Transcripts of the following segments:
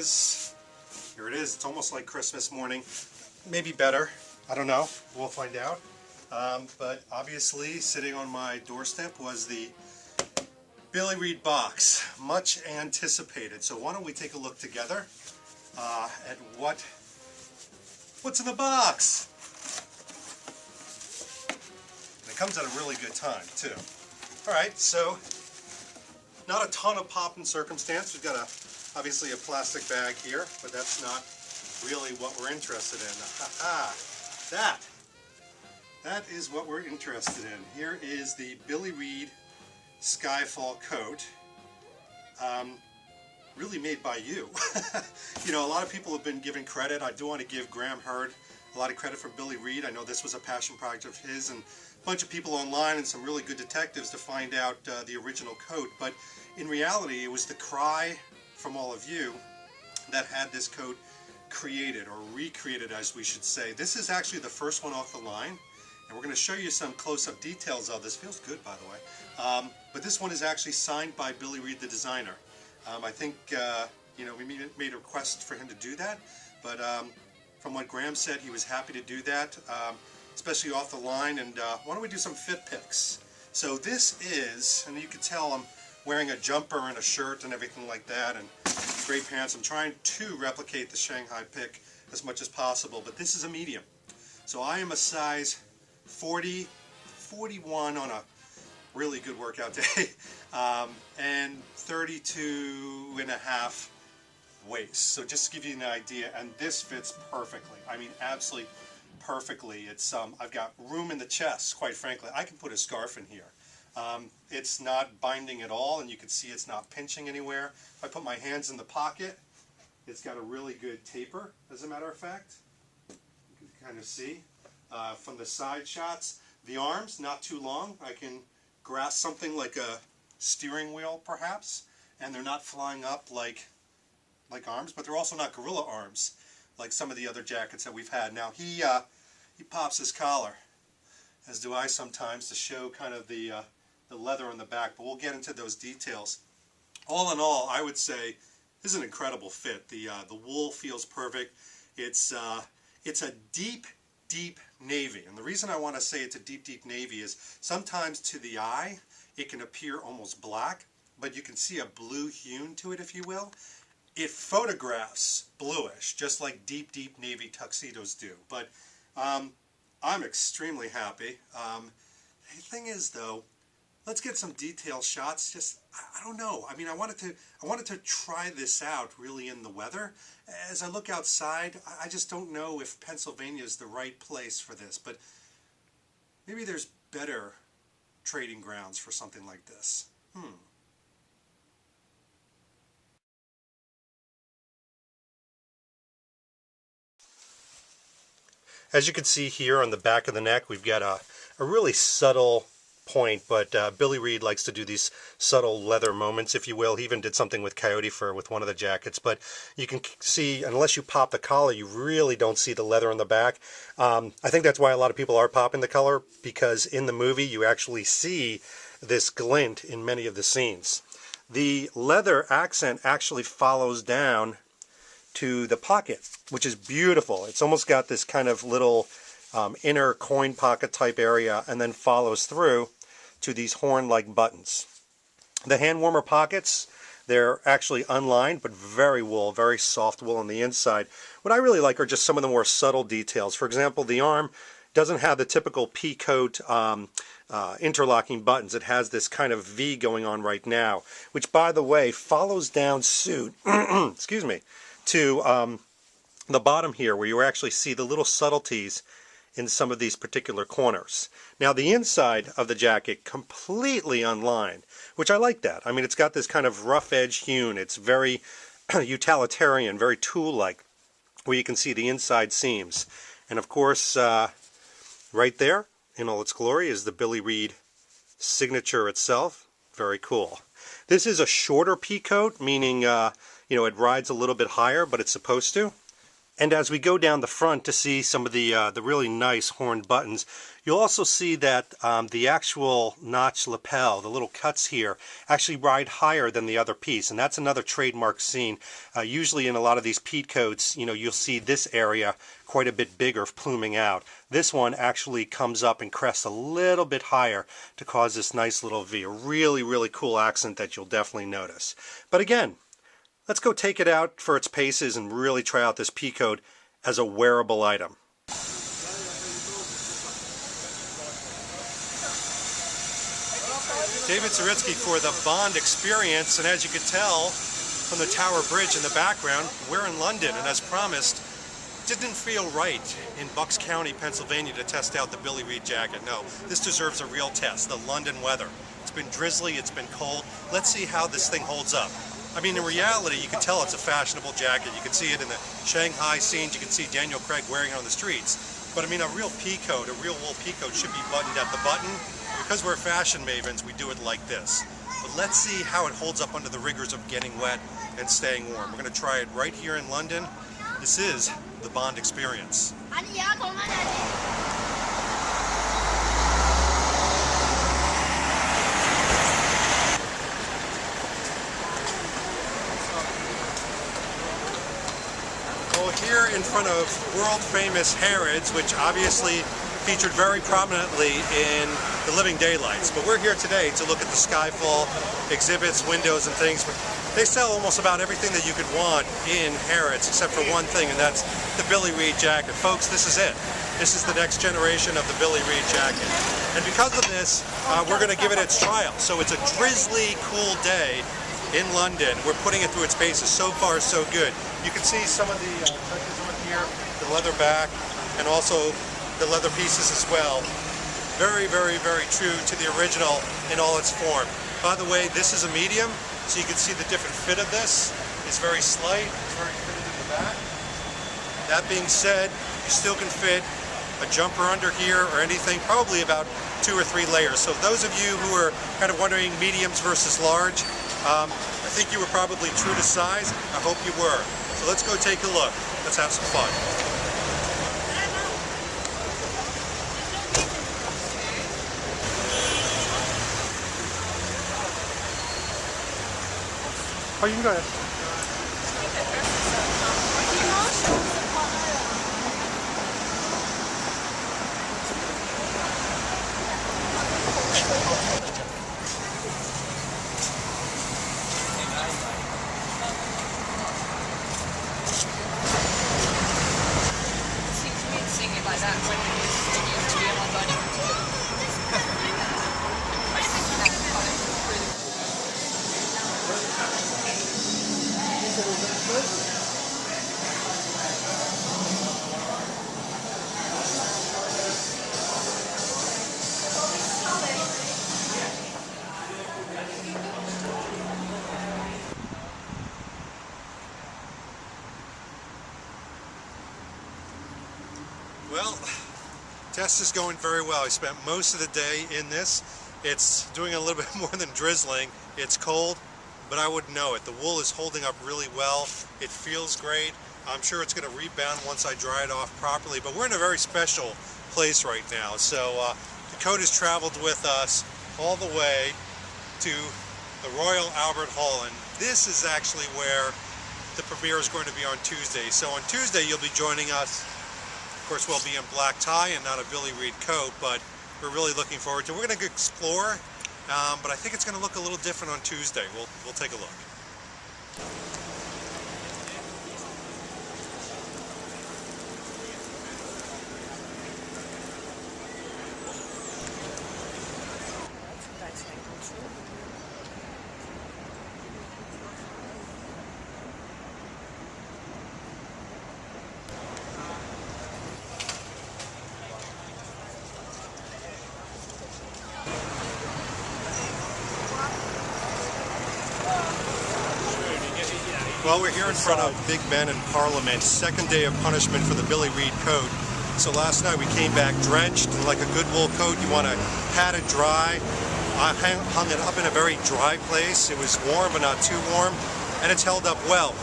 is. Here it is. It's almost like Christmas morning. Maybe better. I don't know. We'll find out. But obviously, sitting on my doorstep was the Billy Reid box. Much anticipated. So why don't we take a look together at what's in the box. And it comes at a really good time, too. Alright, so not a ton of pomp and circumstance. We've got obviously a plastic bag here, but that's not really what we're interested in. That is what we're interested in. Here is the Billy Reid SkyFall Coat. Really made by you. You know, a lot of people have been giving credit. I do want to give Graham Hurd a lot of credit for Billy Reid. I know this was a passion project of his, and a bunch of people online and some really good detectives to find out the original coat. But in reality, it was the cry from all of you that had this coat created, or recreated as we should say. This is actually the first one off the line, and we're going to show you some close-up details of this. Feels good, by the way. But this one is actually signed by Billy Reid, the designer. I think you know, we made a request for him to do that, but from what Graham said, he was happy to do that, especially off the line. And why don't we do some fit pics? So this is, and you can tell I'm wearing a jumper and a shirt and everything like that, and gray pants. I'm trying to replicate the Shanghai pic as much as possible, but this is a medium. So I am a size 40, 41 on a really good workout day, and 32 and a half waist. So just to give you an idea, and this fits perfectly. I mean, absolutely perfectly. It's I've got room in the chest, quite frankly. I can put a scarf in here. It's not binding at all, and you can see it's not pinching anywhere. If I put my hands in the pocket, it's got a really good taper, as a matter of fact. You can kind of see from the side shots. The arms, not too long. I can grasp something like a steering wheel, perhaps, and they're not flying up like arms, but they're also not gorilla arms like some of the other jackets that we've had. Now he pops his collar, as do I sometimes, to show kind of the leather on the back, but we'll get into those details. All in all, I would say this is an incredible fit. The wool feels perfect. It's a deep navy, and the reason I want to say it's a deep navy is sometimes to the eye it can appear almost black, but you can see a blue hue to it, if you will. It photographs bluish, just like deep navy tuxedos do. But I'm extremely happy. The thing is, though, let's get some detailed shots. Just, I don't know. I mean, I wanted to try this out really in the weather. As I look outside, I just don't know if Pennsylvania is the right place for this. But maybe there's better trading grounds for something like this. As you can see here on the back of the neck, we've got a really subtle point, but Billy Reid likes to do these subtle leather moments, if you will. He even did something with coyote fur with one of the jackets, but you can see, unless you pop the collar, you really don't see the leather on the back. I think that's why a lot of people are popping the collar, because in the movie you actually see this glint in many of the scenes. The leather accent actually follows down to the pocket, which is beautiful. It's almost got this kind of little inner coin pocket type area, and then follows through to these horn-like buttons. The hand warmer pockets, they're actually unlined, but very soft wool on the inside. What I really like are just some of the more subtle details. For example, the arm doesn't have the typical Peacoat interlocking buttons. It has this kind of V going on right now, which, by the way, follows down suit excuse me, to the bottom here, where you actually see the little subtleties in some of these particular corners. Now the inside of the jacket completely unlined, which I like that. I mean, it's got this kind of rough edge hewn. It's very utilitarian, very tool-like, where you can see the inside seams. And of course, right there in all its glory is the Billy Reid signature itself. Very cool. This is a shorter peacoat, meaning you know, it rides a little bit higher, but it's supposed to. And as we go down the front to see some of the really nice horned buttons, you'll also see that the actual notch lapel, the little cuts here, actually ride higher than the other piece, and that's another trademark scene. Usually in a lot of these Peacoats, you'll see this area quite a bit bigger pluming out. This one actually comes up and crests a little bit higher to cause this nice little V. A really, really cool accent that you'll definitely notice. But again, let's go take it out for its paces and really try out this Peacoat as a wearable item. David Zaritsky for the Bond Experience, and as you can tell from the Tower Bridge in the background, we're in London, and as promised, didn't feel right in Bucks County, Pennsylvania to test out the Billy Reid jacket. No, this deserves a real test, the London weather. It's been drizzly, it's been cold. Let's see how this thing holds up. I mean, in reality, you can tell it's a fashionable jacket. You can see it in the Shanghai scenes. You can see Daniel Craig wearing it on the streets. But I mean, a real Peacoat, a real wool Peacoat should be buttoned at the button. Because we're fashion mavens, we do it like this. But let's see how it holds up under the rigors of getting wet and staying warm. We're going to try it right here in London. This is the Bond Experience. Here in front of world-famous Harrods, which obviously featured very prominently in the Living Daylights. But we're here today to look at the SkyFall exhibits, windows, and things. They sell almost about everything that you could want in Harrods, except for one thing, and that's the Billy Reid jacket. Folks, this is it. This is the next generation of the Billy Reid jacket. And because of this, we're going to give it its trial. So it's a drizzly, cool day in London. We're putting it through its paces. So far, so good. You can see some of the touches on here, the leather back, and also the leather pieces as well. Very, very, very true to the original in all its form. By the way, this is a medium, so you can see the different fit of this. It's very slight, it's very fitted in the back. That being said, you still can fit a jumper under here or anything, probably about 2 or 3 layers. So those of you who are kind of wondering mediums versus large, I think you were probably true to size. I hope you were. So let's go take a look. Let's have some fun. Oh, you can go ahead. Well, test is going very well. I spent most of the day in this. It's doing a little bit more than drizzling. It's cold, but I wouldn't know it. The wool is holding up really well. It feels great. I'm sure it's going to rebound once I dry it off properly, but we're in a very special place right now. So the coat has traveled with us all the way to the Royal Albert Hall, and this is actually where the premiere is going to be on Tuesday. So on Tuesday you'll be joining us. Of course, we'll be in black tie and not a Billy Reid coat, but we're really looking forward to it. We're going to explore, but I think it's going to look a little different on Tuesday. We'll take a look. Well, we're here in front of Big Ben in Parliament, second day of punishment for the Billy Reid coat. So last night we came back drenched, and like a good wool coat, you want to pat it dry. I hung it up in a very dry place. It was warm, but not too warm. and it's held up well.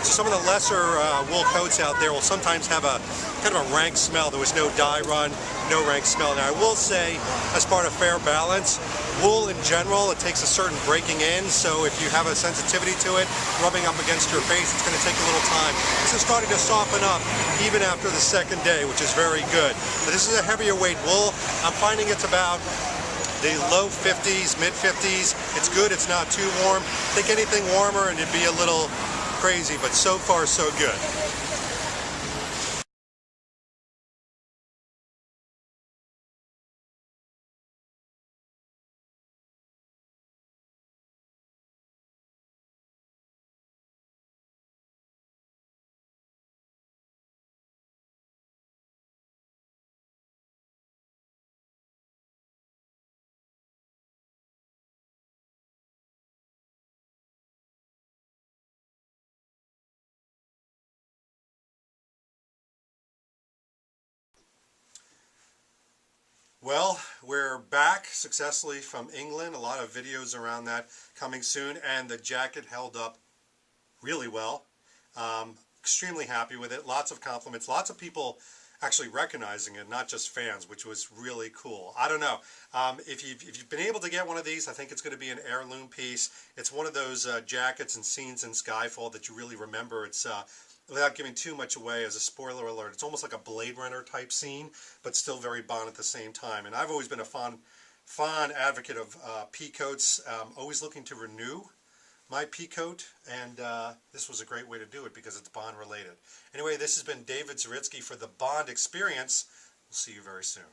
So some of the lesser wool coats out there will sometimes have a kind of a rank smell. There was no dye run, no rank smell. Now I will say, as part of fair balance, wool in general, it takes a certain breaking in, so if you have a sensitivity to it, rubbing up against your face, it's going to take a little time. This is starting to soften up even after the second day, which is very good. But this is a heavier weight wool. I'm finding it's about the low 50s, mid 50s. It's good, it's not too warm. Think anything warmer and it'd be a little crazy, but so far so good. Well, we're back successfully from England. A lot of videos around that coming soon, and the jacket held up really well. Extremely happy with it. Lots of compliments. Lots of people actually recognizing it, not just fans, which was really cool. I don't know. If you've been able to get one of these, I think it's going to be an heirloom piece. It's one of those jackets and scenes in Skyfall that you really remember. It's without giving too much away, as a spoiler alert, it's almost like a Blade Runner type scene, but still very Bond at the same time. And I've always been a fond advocate of peacoats, always looking to renew my peacoat, and this was a great way to do it because it's Bond related. Anyway, this has been David Zaritsky for the Bond Experience. We'll see you very soon.